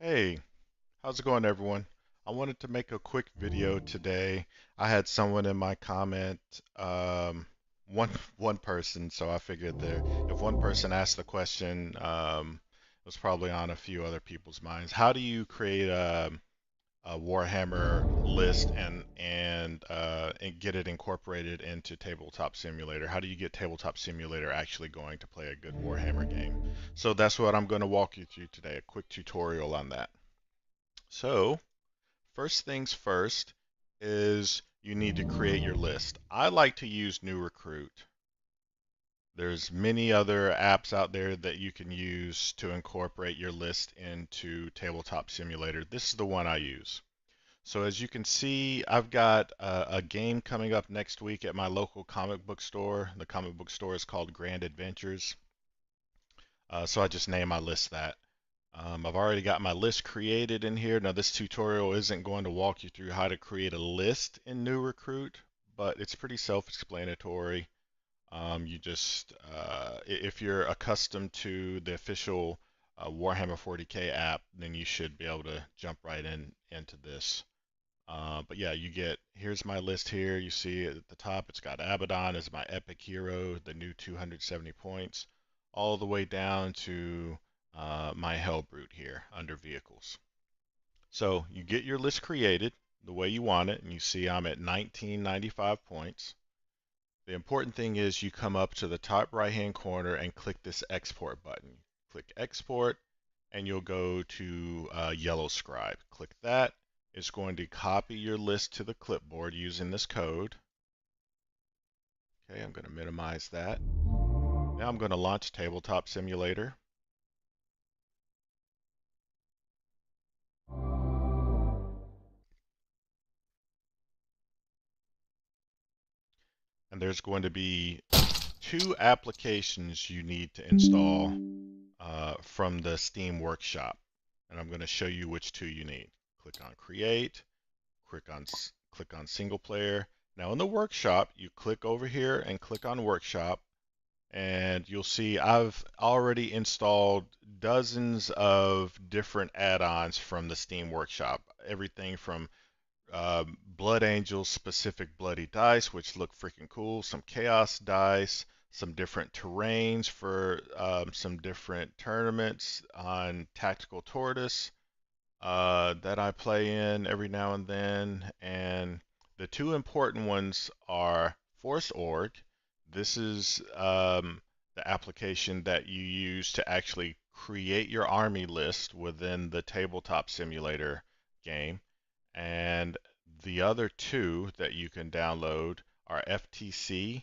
Hey, how's it going, everyone? I wanted to make a quick video today. I had someone in my comment, one one person, so I figured there if one person asked the question, it was probably on a few other people's minds. How do you create a Warhammer list and get it incorporated into Tabletop Simulator? How do you get Tabletop Simulator actually going to play a good Warhammer game? So that's what I'm going to walk you through today, a quick tutorial on that. So, first things first is you need to create your list. I like to use New Recruit. There's many other apps out there that you can use to incorporate your list into Tabletop Simulator. This is the one I use. So as you can see, I've got a game coming up next week at my local comic book store. The comic book store is called Grand Adventures. So I just name my list that. I've already got my list created in here. Now this tutorial isn't going to walk you through how to create a list in New Recruit, but it's pretty self-explanatory. You just, if you're accustomed to the official Warhammer 40K app, then you should be able to jump right into this. But yeah, here's my list here. You see at the top, it's got Abaddon as my epic hero, the new 270 points, all the way down to my Hellbrute here under vehicles. So you get your list created the way you want it, and you see I'm at 1995 points. The important thing is you come up to the top right hand corner and click this export button. Click export, and you'll go to yellow scribe. Click that. It's going to copy your list to the clipboard using this code. Okay, I'm going to minimize that. Now I'm going to launch Tabletop Simulator. And there's going to be two applications you need to install from the Steam Workshop. And I'm going to show you which two you need. Click on Create, click on Single Player. Now in the Workshop, you click over here and click on Workshop, and you'll see I've already installed dozens of different add-ons from the Steam Workshop. Everything from Blood Angels specific bloody dice, which look freaking cool, some chaos dice, some different terrains for some different tournaments on Tactical Tortoise that I play in every now and then. And the two important ones are Force Org. This is the application that you use to actually create your army list within the Tabletop Simulator game. And the other two that you can download are FTC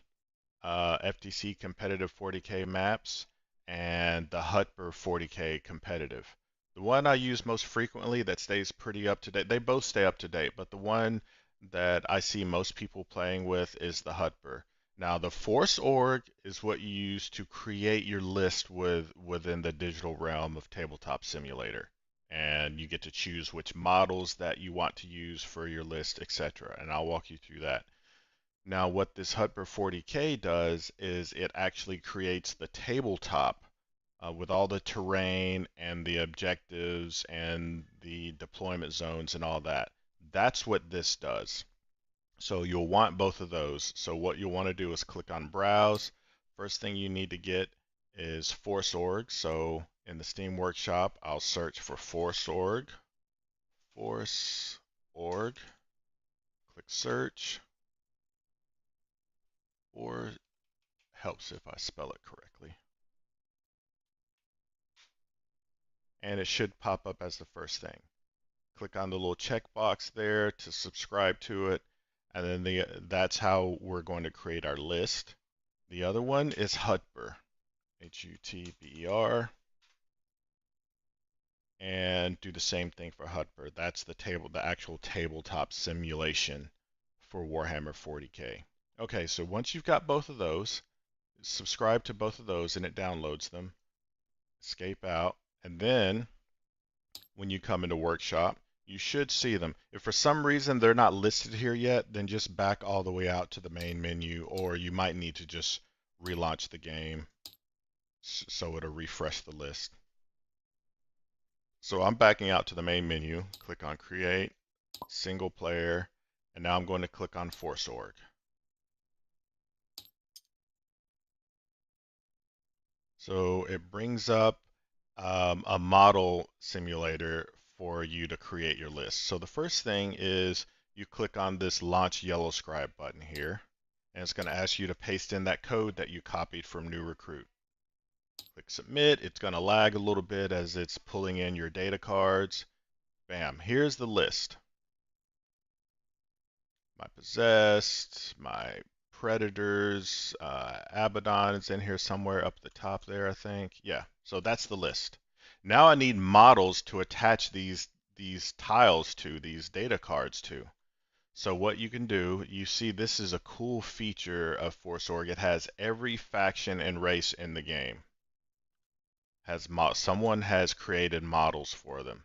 Competitive 40K Maps, and the Hutber 40K Competitive. The one I use most frequently that stays pretty up to date, they both stay up to date, but the one that I see most people playing with is the Hutber. Now, the Force Org is what you use to create your list within the digital realm of Tabletop Simulator. And you get to choose which models that you want to use for your list, etc. And I'll walk you through that. Now, what this Hutber 40K does is it actually creates the tabletop with all the terrain and the objectives and the deployment zones and all that. That's what this does. So you'll want both of those. So what you'll want to do is click on Browse. First thing you need to get is Force Org. So in the Steam Workshop, I'll search for Force Org. Force Org. Click Search. Or helps if I spell it correctly. And it should pop up as the first thing. Click on the little checkbox there to subscribe to it, and then that's how we're going to create our list. The other one is Hutber, Hutber, and do the same thing for Hutber. That's the actual tabletop simulation for Warhammer 40K. Okay, so once you've got both of those, subscribe to both of those and it downloads them. Escape out, and then when you come into Workshop, you should see them. If for some reason they're not listed here yet, then just back all the way out to the main menu, or you might need to just relaunch the game so it'll refresh the list. So I'm backing out to the main menu, click on Create, Single Player, and now I'm going to click on Force Org. So it brings up a model simulator for you to create your list. So the first thing is you click on this Launch Yellow Scribe button here, and it's going to ask you to paste in that code that you copied from New Recruit. Click Submit. It's going to lag a little bit as it's pulling in your data cards. Bam, here's the list. My Possessed, my Predators, Abaddon's in here somewhere up the top there, I think. Yeah, so that's the list. Now I need models to attach these tiles to, these data cards to. So what you can do, you see this is a cool feature of ForceOrg. It has every faction and race in the game. Someone has created models for them.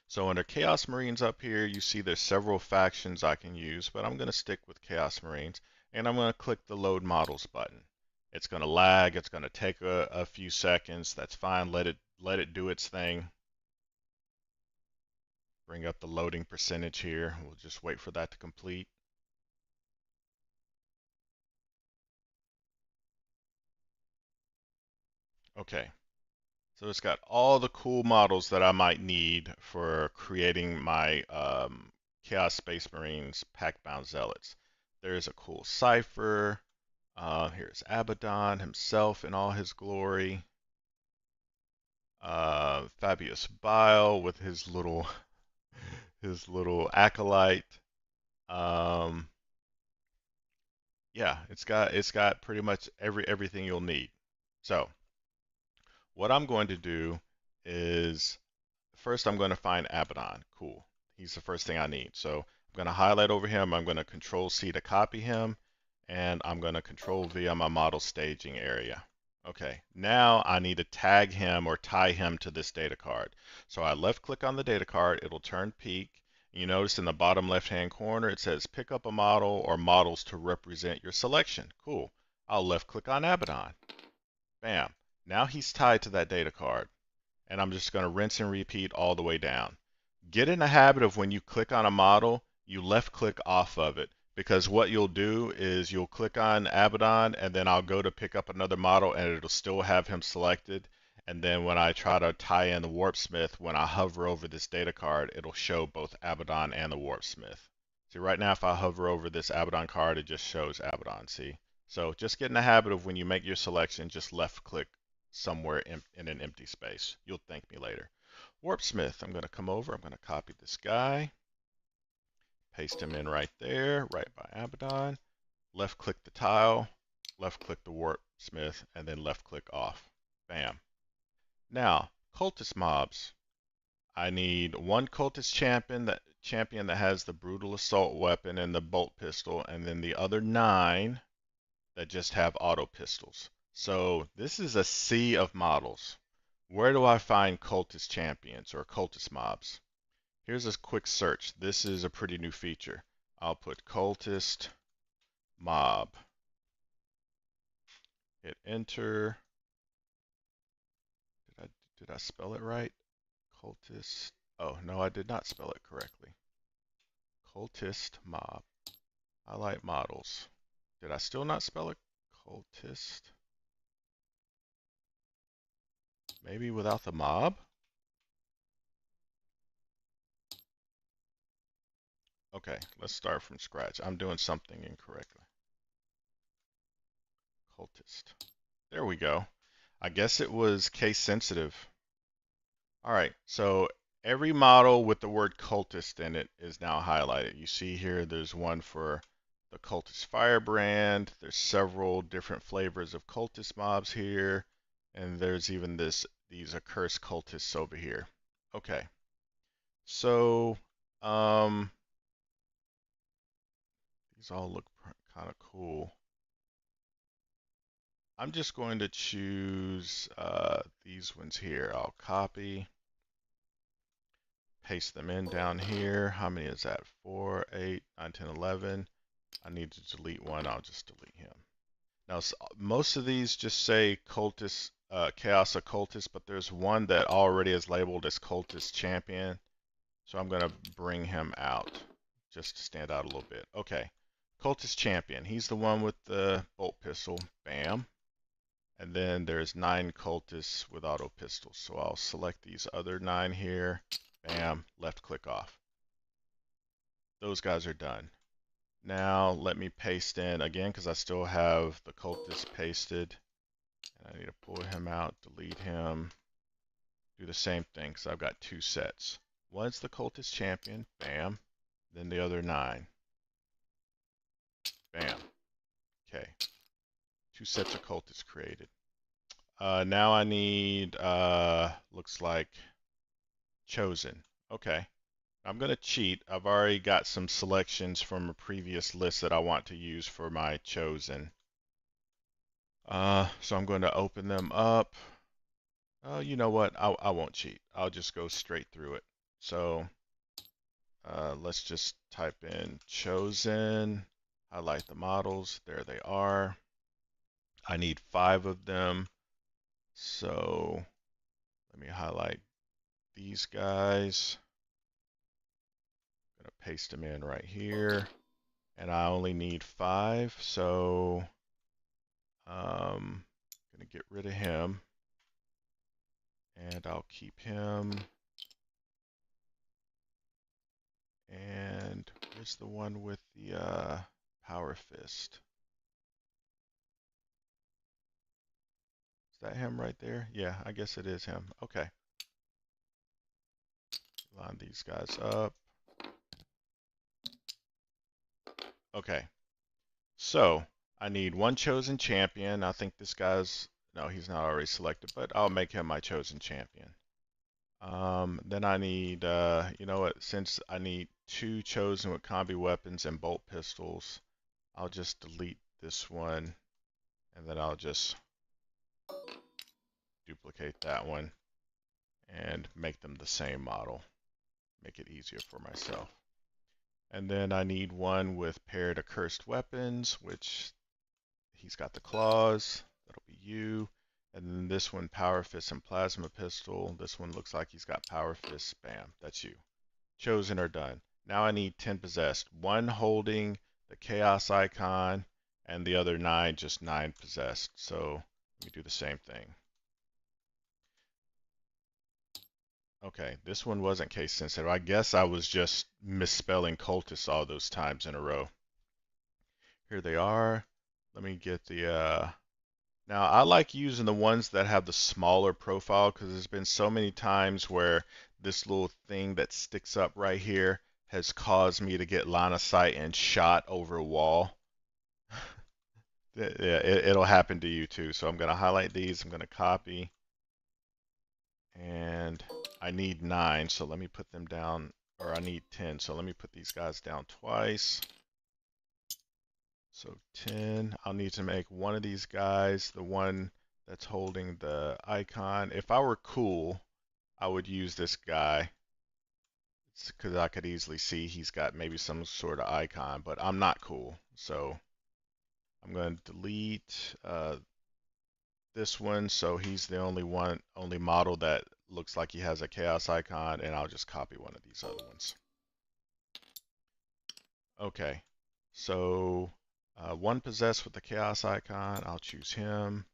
So under Chaos Marines up here, you see there's several factions I can use, but I'm going to stick with Chaos Marines, and I'm going to click the Load Models button. It's going to lag, it's going to take a few seconds. That's fine. Let it do its thing. Bring up the loading percentage here. We'll just wait for that to complete. Okay. So it's got all the cool models that I might need for creating my Chaos Space Marines Packbound Zealots. There's a cool Cypher. Here's Abaddon himself in all his glory. Fabius Bile with his little acolyte. Yeah, it's got pretty much everything you'll need. So what I'm going to do is first I'm going to find Abaddon. Cool. He's the first thing I need. So I'm going to highlight over him. I'm going to Control C to copy him. And I'm going to Control V on my model staging area. Okay, now I need to tag him or tie him to this data card. So I left click on the data card. It'll turn peak. You notice in the bottom left hand corner it says pick up a model or models to represent your selection. Cool. I'll left click on Abaddon. Bam. Now he's tied to that data card. And I'm just going to rinse and repeat all the way down. Get in the habit of when you click on a model, you left click off of it, because what you'll do is you'll click on Abaddon and then I'll go to pick up another model and it'll still have him selected. And then when I try to tie in the Warpsmith, when I hover over this data card, it'll show both Abaddon and the Warpsmith. See, right now if I hover over this Abaddon card, it just shows Abaddon, see? So just get in the habit of when you make your selection, just left click somewhere in an empty space. You'll thank me later. Warpsmith, I'm going to come over, I'm going to copy this guy, paste him in right there, right by Abaddon, left click the tile, left click the Warpsmith, and then left click off. Bam. Now, cultist mobs. I need one cultist champion that has the brutal assault weapon and the bolt pistol, and then the other 9 that just have auto pistols. So this is a sea of models. Where do I find cultist champions or cultist mobs? Here's a quick search. This is a pretty new feature. I'll put cultist mob. Hit enter. Did I spell it right? Cultist. Oh, no, I did not spell it correctly. Cultist mob. Highlight models. Did I still not spell it? Cultist. Maybe without the mob? Okay, let's start from scratch. I'm doing something incorrectly. Cultist. There we go. I guess it was case sensitive. All right, so every model with the word cultist in it is now highlighted. You see here there's one for the cultist firebrand. There's several different flavors of cultist mobs here. And there's even these accursed cultists over here. Okay. So, these all look kind of cool. I'm just going to choose these ones here. I'll copy, paste them in down here. How many is that? 4, 8, 9, 10, 11. I need to delete one. I'll just delete him. Now, most of these just say cultist, chaos occultist, but there's one that already is labeled as cultist champion. So I'm going to bring him out just to stand out a little bit. Okay, cultist champion. He's the one with the bolt pistol. Bam. And then there's 9 cultists with auto pistols. So I'll select these other 9 here. Bam. Left click off. Those guys are done. Now let me paste in again because I still have the cultist pasted. And I need to pull him out, delete him, do the same thing because I've got 2 sets. One's the cultist champion, bam, then the other 9. Bam. Okay. 2 sets of cultists created. Now I need, looks like, chosen. Okay. I'm going to cheat. I've already got some selections from a previous list that I want to use for my chosen. So I'm going to open them up. You know what? I won't cheat. I'll just go straight through it. So let's just type in chosen, highlight the models. There they are. I need 5 of them. So let me highlight these guys. I'm going to paste them in right here. And I only need 5. So I'm going to get rid of him. And I'll keep him. And where's the one with the power fist? Is that him right there? Yeah, I guess it is him. Okay. Line these guys up. Okay. So I need 1 chosen champion. I think this guy's, no, he's not already selected, but I'll make him my chosen champion. Then I need, you know what, since I need 2 chosen with combi weapons and bolt pistols, I'll just delete this one, and then I'll just duplicate that one and make them the same model. Make it easier for myself. And then I need 1 with paired accursed weapons, which he's got the claws. That'll be you. And then this one, power fist and plasma pistol. This one looks like he's got power fist. Bam, that's you. Chosen or done. Now I need 10 possessed. 1 holding the chaos icon, and the other 9 just 9 possessed. So let me do the same thing. Okay, this one wasn't case sensitive. I guess I was just misspelling cultists all those times in a row. Here they are. Let me get the, now I like using the ones that have the smaller profile because there's been so many times where this little thing that sticks up right here has caused me to get line of sight and shot over a wall. Yeah, it'll happen to you too. So I'm going to highlight these. I'm going to copy. And I need 9, so let me put them down, or I need 10, so let me put these guys down twice. So 10, I'll need to make one of these guys the one that's holding the icon. If I were cool, I would use this guy because I could easily see he's got maybe some sort of icon, but I'm not cool. So I'm going to delete this one, so he's the only model that looks like he has a chaos icon, and I'll just copy one of these other ones. Okay, so 1 possessed with the chaos icon, I'll choose him.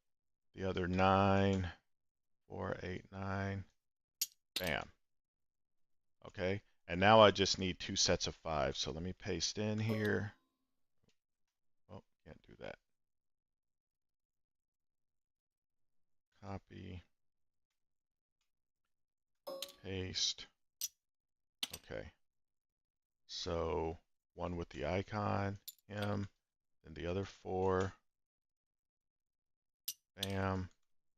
The other 9, 4, 8, 9, bam. Okay, and now I just need 2 sets of 5, so let me paste in here. Oh, can't do that. Copy, paste. Okay, so 1 with the icon, him, then the other 4, bam.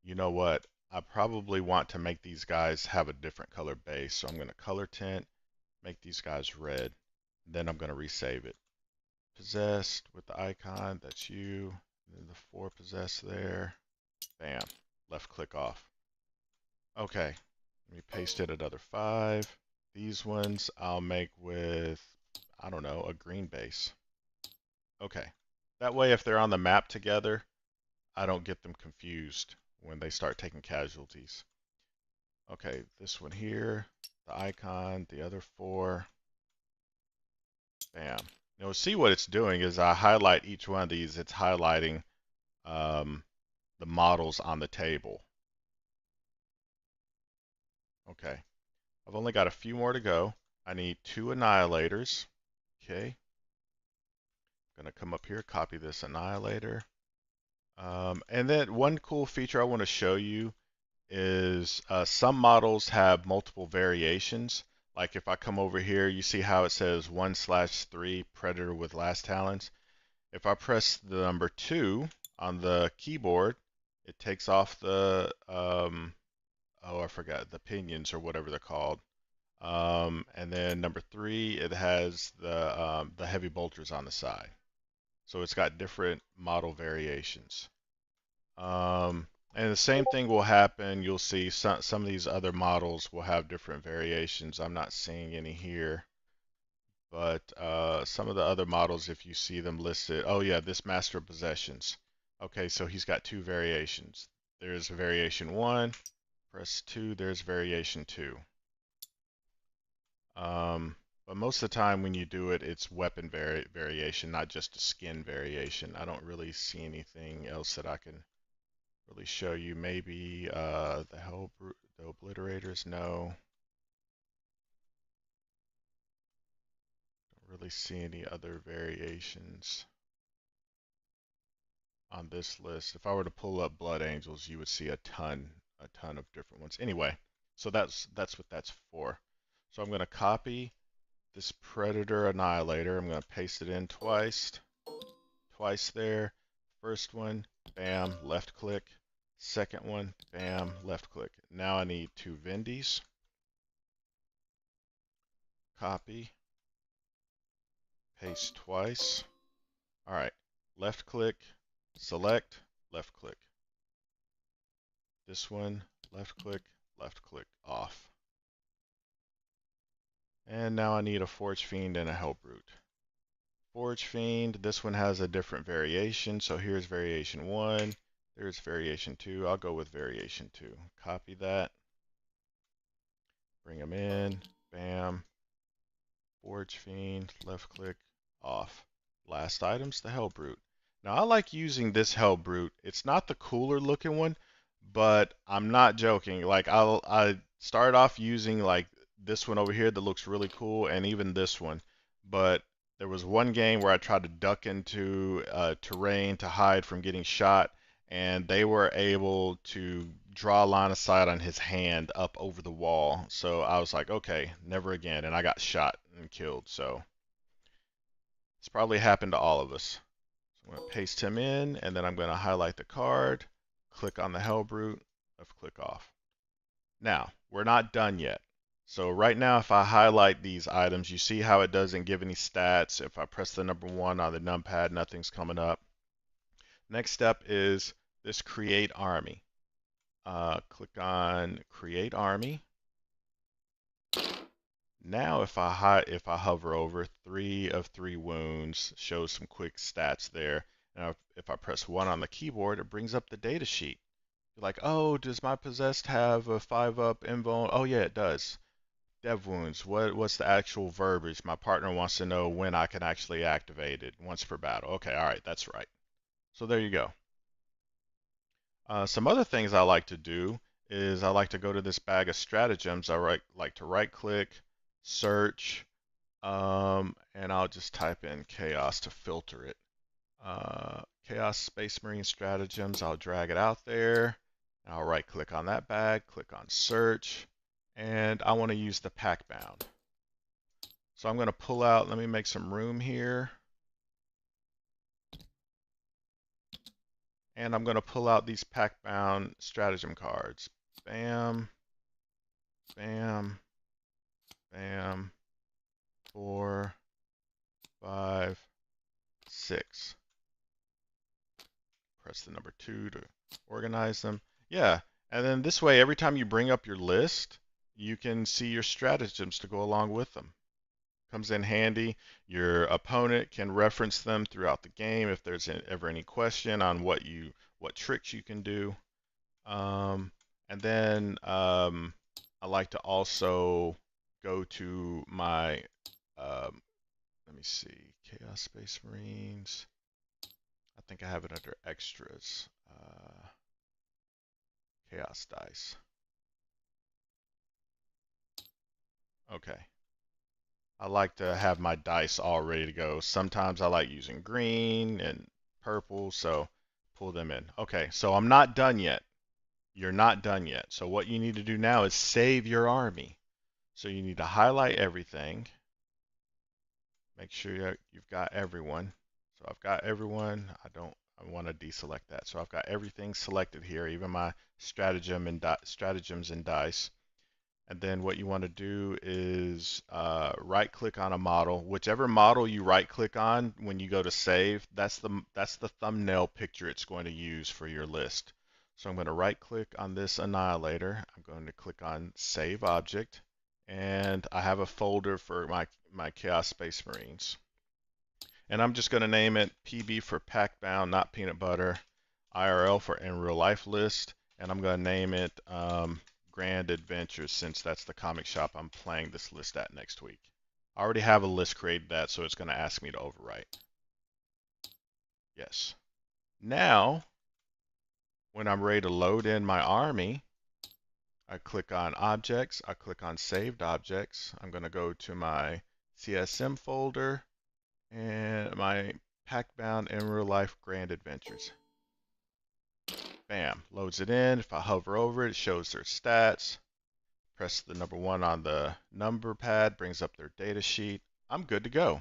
You know what? I probably want to make these guys have a different color base, so I'm going to color tint, make these guys red, then I'm going to resave it. Possessed with the icon, that's you, and then the 4 possessed there, bam, left click off. Okay, let me paste in another 5. These ones I'll make with, I don't know, a green base. Okay, that way if they're on the map together, I don't get them confused when they start taking casualties. Okay, this one here, the icon, the other four. Bam. Now see what it's doing is I highlight each one of these. It's highlighting the models on the table. Okay, I've only got a few more to go. I need 2 annihilators. Okay, I'm gonna come up here, copy this annihilator. And then one cool feature I want to show you is some models have multiple variations. Like if I come over here, you see how it says 1/3 predator with last talons. If I press the number 2 on the keyboard, it takes off the oh, I forgot, the pinions or whatever they're called. And then number 3, it has the heavy bolters on the side. So it's got different model variations. And the same thing will happen. You'll see some of these other models will have different variations. I'm not seeing any here. But some of the other models, if you see them listed, oh yeah, this Master of Possessions. Okay, so he's got 2 variations. There's variation 1, press 2, there's variation 2. But most of the time when you do it, it's weapon variation, not just a skin variation. I don't really see anything else that I can really show you. Maybe the obliterators, no. Don't really see any other variations on this list. If I were to pull up Blood Angels, you would see a ton of different ones. Anyway, so that's what that's for. So I'm going to copy this Predator Annihilator. I'm going to paste it in twice there. First one, bam, left click. Second one, bam, left click. Now I need 2 Vendys. Copy. Paste twice. All right, left click, select, left click. This one, left click, off. And now I need a Forge Fiend and a Hellbrute. Forge Fiend, this one has a different variation. So here's variation 1, there's variation 2. I'll go with variation 2. Copy that. Bring them in, bam. Forge Fiend, left click, off. Last item's the Hellbrute. Now I like using this Hellbrute. It's not the cooler looking one, but I'm not joking. Like I started off using like this one over here that looks really cool, and even this one. But there was one game where I tried to duck into terrain to hide from getting shot, and they were able to draw a line of sight on his hand up over the wall. So I was like, okay, never again. And I got shot and killed. So it's probably happened to all of us. So I'm going to paste him in, and then I'm going to highlight the card, click on the Hellbrute, left click off. Now, we're not done yet. So right now, if I highlight these items, you see how it doesn't give any stats. If I press the number 1 on the numpad, nothing's coming up. Next step is this Create Army. Click on Create Army. Now if I hover over, 3 of 3 wounds, shows some quick stats there. Now if I press 1 on the keyboard, it brings up the data sheet. You're like, oh, does my possessed have a 5-up invuln? Oh yeah, it does. Dev wounds, what's the actual verbiage? My partner wants to know when I can actually activate it, once per battle. Okay, alright, that's right. So there you go. Some other things I like to do is I like to go to this bag of stratagems. I like to right click, search, and I'll just type in chaos to filter it. Chaos Space Marine stratagems, I'll drag it out there. And I'll right click on that bag, click on search, and I want to use the pack bound. So I'm going to pull out, let me make some room here. And I'm going to pull out these pack bound stratagem cards. Bam, bam, bam, 4, 5, 6. Press the number 2 to organize them. Yeah, and then this way, every time you bring up your list, you can see your stratagems to go along with them. comes in handy. Your opponent can reference them throughout the game if there's ever any question on what tricks you can do. And then I like to also go to my let me see, Chaos Space Marines. I think I have it under extras. Chaos dice. Okay. I like to have my dice all ready to go. Sometimes I like using green and purple, so pull them in. Okay, so I'm not done yet. You're not done yet. So what you need to do now is save your army. So you need to highlight everything. Make sure you've got everyone. So I've got everyone. I want to deselect that. So I've got everything selected here, even my stratagems and dice. And then what you want to do is right click on a model. Whichever model you right click on when you go to save, that's the thumbnail picture it's going to use for your list. So I'm going to right click on this annihilator. I'm going to click on save object, and I have a folder for my Chaos Space Marines. And I'm just going to name it PB for pack bound, not peanut butter, IRL for in real life list, and I'm going to name it Grand Adventures, since that's the comic shop I'm playing this list at next week. I already have a list created that, so it's going to ask me to overwrite. Yes. Now, when I'm ready to load in my army, I click on Objects, I click on Saved Objects. I'm going to go to my CSM folder and my Packbound in Real Life Grand Adventures. Bam, loads it in. If I hover over it, it shows their stats. Press the number 1 on the number pad, brings up their data sheet. I'm good to go.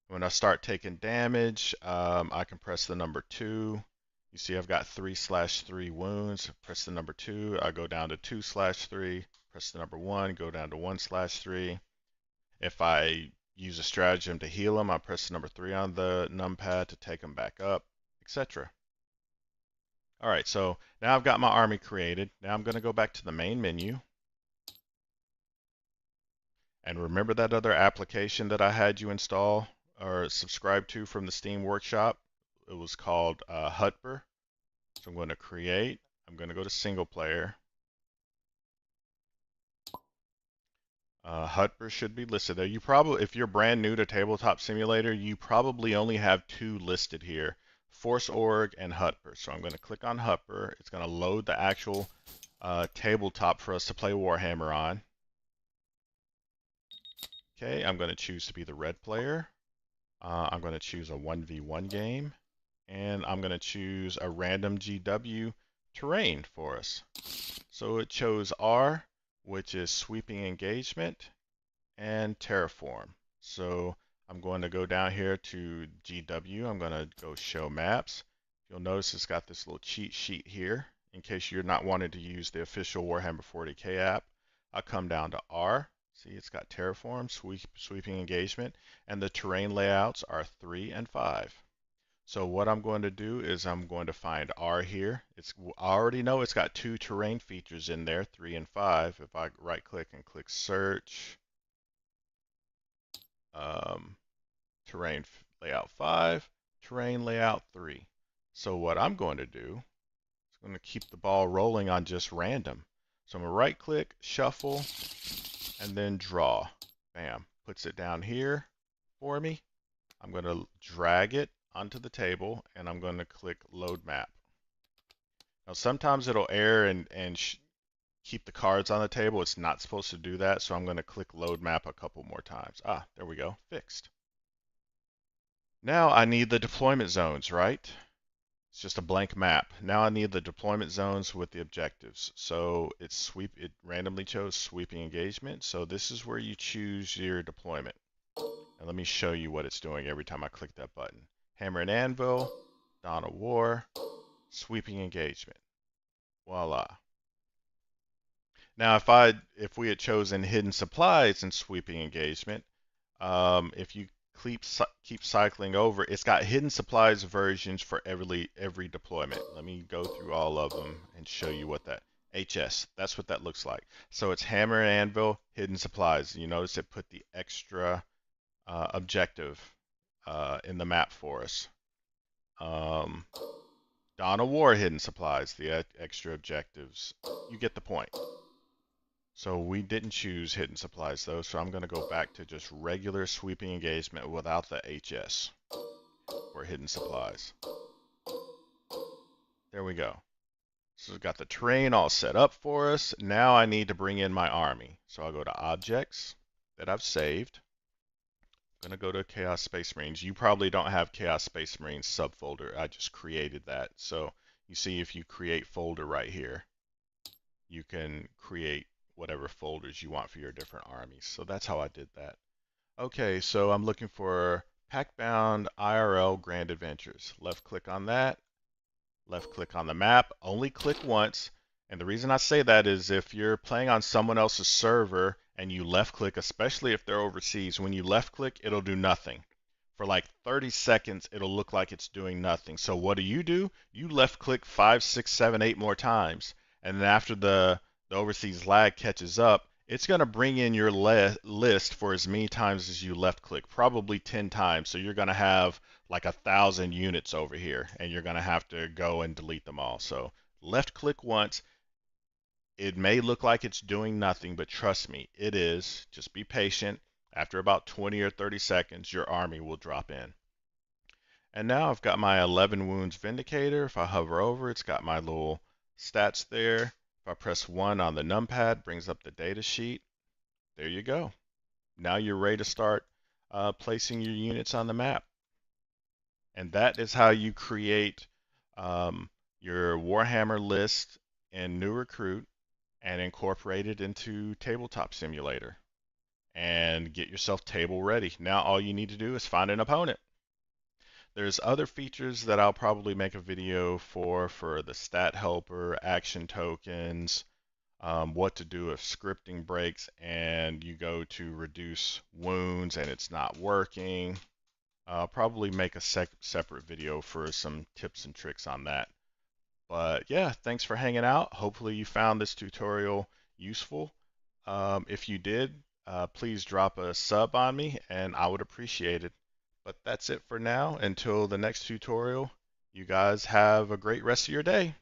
When I start taking damage, I can press the number 2. You see I've got 3/3 wounds. Press the number 2, I go down to 2/3. Press the number 1, go down to 1/3. If I use a stratagem to heal them, I press the number 3 on the numpad to take them back up, etc. Alright, so now I've got my army created. Now I'm going to go back to the main menu. And remember that other application that I had you install or subscribe to from the Steam Workshop? It was called Hutber. So I'm going to create. I'm going to go to single player. Hutber should be listed there. You probably, if you're brand new to Tabletop Simulator, you probably only have 2 listed here, Force Org and Hutber. So I'm going to click on Hutber. It's going to load the actual tabletop for us to play Warhammer on. Okay, I'm going to choose to be the red player. I'm going to choose a 1v1 game, and I'm going to choose a random GW terrain for us. So it chose R, which is sweeping engagement, and terraform. So I'm going to go down here to GW. I'm going to go show maps. You'll notice it's got this little cheat sheet here in case you're not wanting to use the official Warhammer 40K app. I'll come down to R. See, it's got terraform, sweeping engagement, and the terrain layouts are 3 and 5. So what I'm going to do is I'm going to find R here. I already know it's got 2 terrain features in there, 3 and 5. If I right click and click search, terrain layout 5, terrain layout 3. So what I'm going to do is I'm going to keep the ball rolling on just random. So I'm going to right click, shuffle, and then draw. Bam, puts it down here for me. I'm going to drag it onto the table, and I'm going to click load map. Now sometimes it'll error and keep the cards on the table. It's not supposed to do that, so I'm going to click load map a couple more times. There we go, fixed. Now I need the deployment zones, right? It's just a blank map. Now I need the deployment zones with the objectives. So it randomly chose sweeping engagement. So this is where you choose your deployment. And let me show you what it's doing every time I click that button. Hammer and Anvil, Dawn of War, sweeping engagement. Voila. Now if we had chosen hidden supplies and sweeping engagement, if you keep cycling over, it's got hidden supplies versions for every deployment. Let me go through all of them and show you what that HS, that's what that looks like. So it's hammer and anvil, hidden supplies. You notice it put the extra objective in the map for us. Dawn of War hidden supplies, the extra objectives. You get the point. So we didn't choose hidden supplies though, so I'm going to go back to just regular sweeping engagement without the HS for hidden supplies. There we go. So we've got the terrain all set up for us. Now I need to bring in my army. So I'll go to objects that I've saved. I'm going to go to Chaos Space Marines. You probably don't have Chaos Space Marines subfolder. I just created that. So you see if you create folder right here, you can create whatever folders you want for your different armies. So that's how I did that. Okay, so I'm looking for Packbound IRL Grand Adventures. Left click on that. Left click on the map, only click once. And the reason I say that is if you're playing on someone else's server and you left click, especially if they're overseas, when you left click, it'll do nothing. For like 30 seconds, it'll look like it's doing nothing. So what do? You left click 5, 6, 7, 8 more times. And then after the overseas lag catches up, it's going to bring in your list for as many times as you left click, probably 10 times. So you're going to have like 1,000 units over here, and you're going to have to go and delete them all. So left click once. It may look like it's doing nothing, but trust me, it is. Just be patient. After about 20 or 30 seconds, your army will drop in. And now I've got my 11 wounds vindicator. If I hover over, it's got my little stats there. If I press 1 on the numpad, brings up the data sheet. There you go. Now you're ready to start placing your units on the map. And that is how you create your Warhammer list in New Recruit and incorporate it into Tabletop Simulator and get yourself table ready. Now all you need to do is find an opponent. There's other features that I'll probably make a video for the stat helper, action tokens, what to do if scripting breaks and you go to reduce wounds and it's not working. I'll probably make a separate video for some tips and tricks on that. But yeah, thanks for hanging out. Hopefully you found this tutorial useful. If you did, please drop a sub on me and I would appreciate it. But that's it for now. Until the next tutorial, you guys have a great rest of your day.